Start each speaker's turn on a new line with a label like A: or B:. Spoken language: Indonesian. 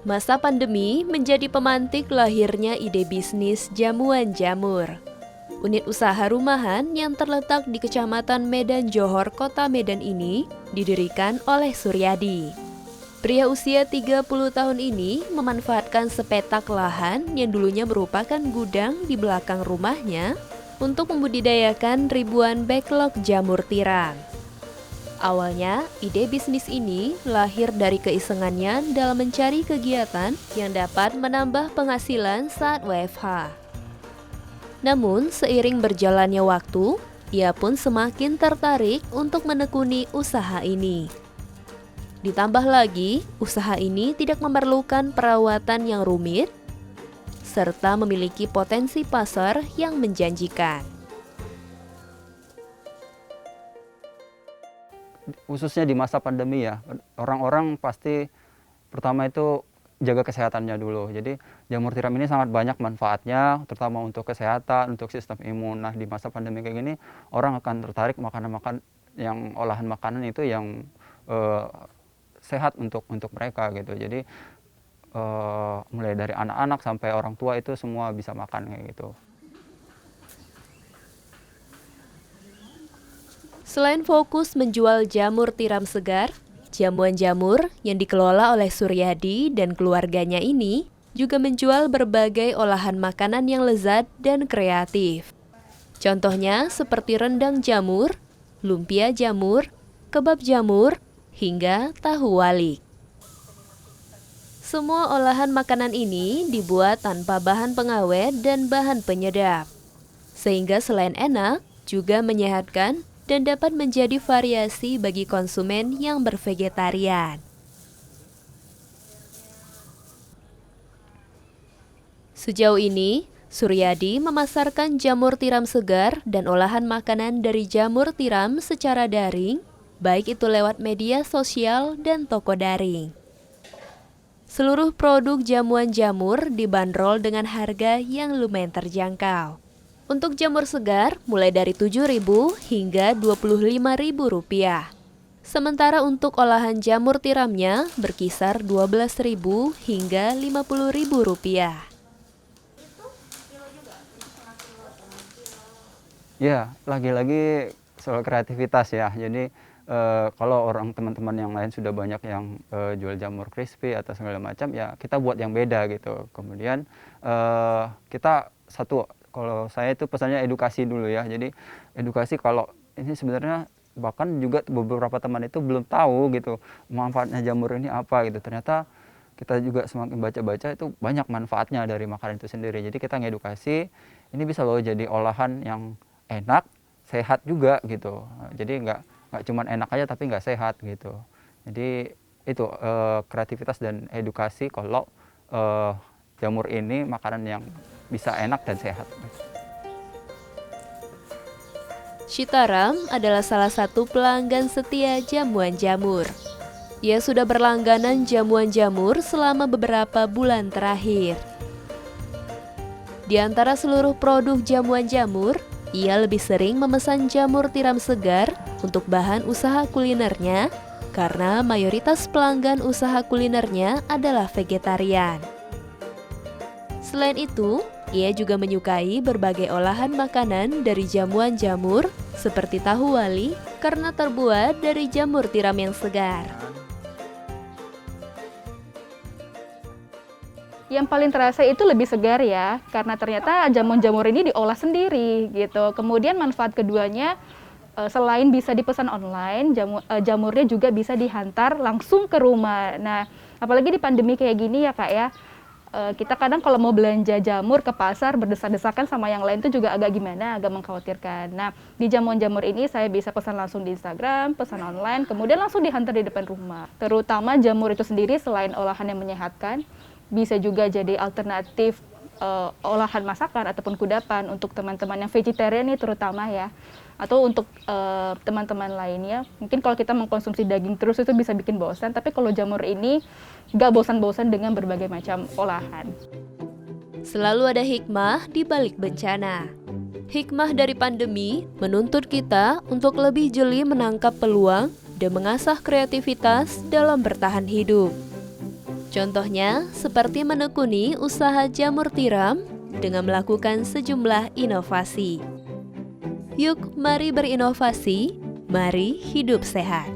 A: Masa pandemi menjadi pemantik lahirnya ide bisnis jamuan jamur. Unit usaha rumahan yang terletak di Kecamatan Medan Johor, Kota Medan ini didirikan oleh Suryadi. Pria usia 30 tahun ini memanfaatkan sepetak lahan yang dulunya merupakan gudang di belakang rumahnya untuk membudidayakan ribuan backlog jamur tiram. Awalnya, ide bisnis ini lahir dari keisengannya dalam mencari kegiatan yang dapat menambah penghasilan saat WFH. Namun, seiring berjalannya waktu, ia pun semakin tertarik untuk menekuni usaha ini. Ditambah lagi, usaha ini tidak memerlukan perawatan yang rumit, serta memiliki potensi pasar yang menjanjikan.
B: Khususnya di masa pandemi ya, orang-orang pasti pertama itu jaga kesehatannya dulu. Jadi jamur tiram ini sangat banyak manfaatnya, terutama untuk kesehatan, untuk sistem imun. Nah, di masa pandemi kayak gini, orang akan tertarik makanan-makanan yang olahan makanan itu yang sehat untuk mereka gitu. Jadi mulai dari anak-anak sampai orang tua itu semua bisa makan kayak gitu.
A: Selain fokus menjual jamur tiram segar, jamuan jamur yang dikelola oleh Suryadi dan keluarganya ini juga menjual berbagai olahan makanan yang lezat dan kreatif. Contohnya seperti rendang jamur, lumpia jamur, kebab jamur, hingga tahu walik. Semua olahan makanan ini dibuat tanpa bahan pengawet dan bahan penyedap, sehingga selain enak, juga menyehatkan dan dapat menjadi variasi bagi konsumen yang bervegetarian. Sejauh ini, Suryadi memasarkan jamur tiram segar dan olahan makanan dari jamur tiram secara daring, baik itu lewat media sosial dan toko daring. Seluruh produk jamuan jamur dibanderol dengan harga yang lumayan terjangkau. Untuk jamur segar mulai dari Rp7.000 hingga Rp25.000. Sementara untuk olahan jamur tiramnya berkisar Rp12.000 hingga Rp50.000.
B: Ya, lagi-lagi soal kreativitas ya. Jadi kalau teman-teman yang lain sudah banyak yang jual jamur crispy atau segala macam, ya kita buat yang beda gitu. Kemudian kita kalau saya itu pesannya edukasi dulu ya. Jadi edukasi kalau ini sebenarnya bahkan juga beberapa teman itu belum tahu gitu manfaatnya jamur ini apa gitu. Ternyata kita juga semakin baca-baca itu banyak manfaatnya dari makanan itu sendiri. Jadi kita ngedukasi ini bisa loh jadi olahan yang enak, sehat juga gitu. Jadi nggak cuma enak aja tapi nggak sehat gitu. Jadi itu kreativitas dan edukasi kalau jamur ini makanan yang bisa enak dan sehat.
A: Syitaram adalah salah satu pelanggan setia jamuan jamur. Ia sudah berlangganan jamuan jamur selama beberapa bulan terakhir. Di antara seluruh produk jamuan jamur, ia lebih sering memesan jamur tiram segar untuk bahan usaha kulinernya karena mayoritas pelanggan usaha kulinernya adalah vegetarian. Selain itu, ia juga menyukai berbagai olahan makanan dari jamuan jamur seperti tahu wali karena terbuat dari jamur tiram yang segar.
C: Yang paling terasa itu lebih segar ya, karena ternyata jamuan jamur ini diolah sendiri gitu. Kemudian manfaat keduanya, selain bisa dipesan online, jamurnya juga bisa dihantar langsung ke rumah. Nah, apalagi di pandemi kayak gini ya Kak ya, kita kadang kalau mau belanja jamur ke pasar berdesak-desakan sama yang lain itu juga agak gimana, agak mengkhawatirkan. Nah, di jamuan jamur ini saya bisa pesan langsung di Instagram, pesan online, kemudian langsung dihantar di depan rumah. Terutama jamur itu sendiri selain olahan yang menyehatkan, bisa juga jadi alternatif olahan masakan ataupun kudapan untuk teman-teman yang vegetarian nih terutama ya. Atau untuk teman-teman lainnya, mungkin kalau kita mengkonsumsi daging terus itu bisa bikin bosan, tapi kalau jamur ini nggak bosan-bosan dengan berbagai macam olahan.
A: Selalu ada hikmah di balik bencana. Hikmah dari pandemi menuntut kita untuk lebih jeli menangkap peluang dan mengasah kreativitas dalam bertahan hidup. Contohnya seperti menekuni usaha jamur tiram dengan melakukan sejumlah inovasi. Yuk, mari berinovasi, mari hidup sehat.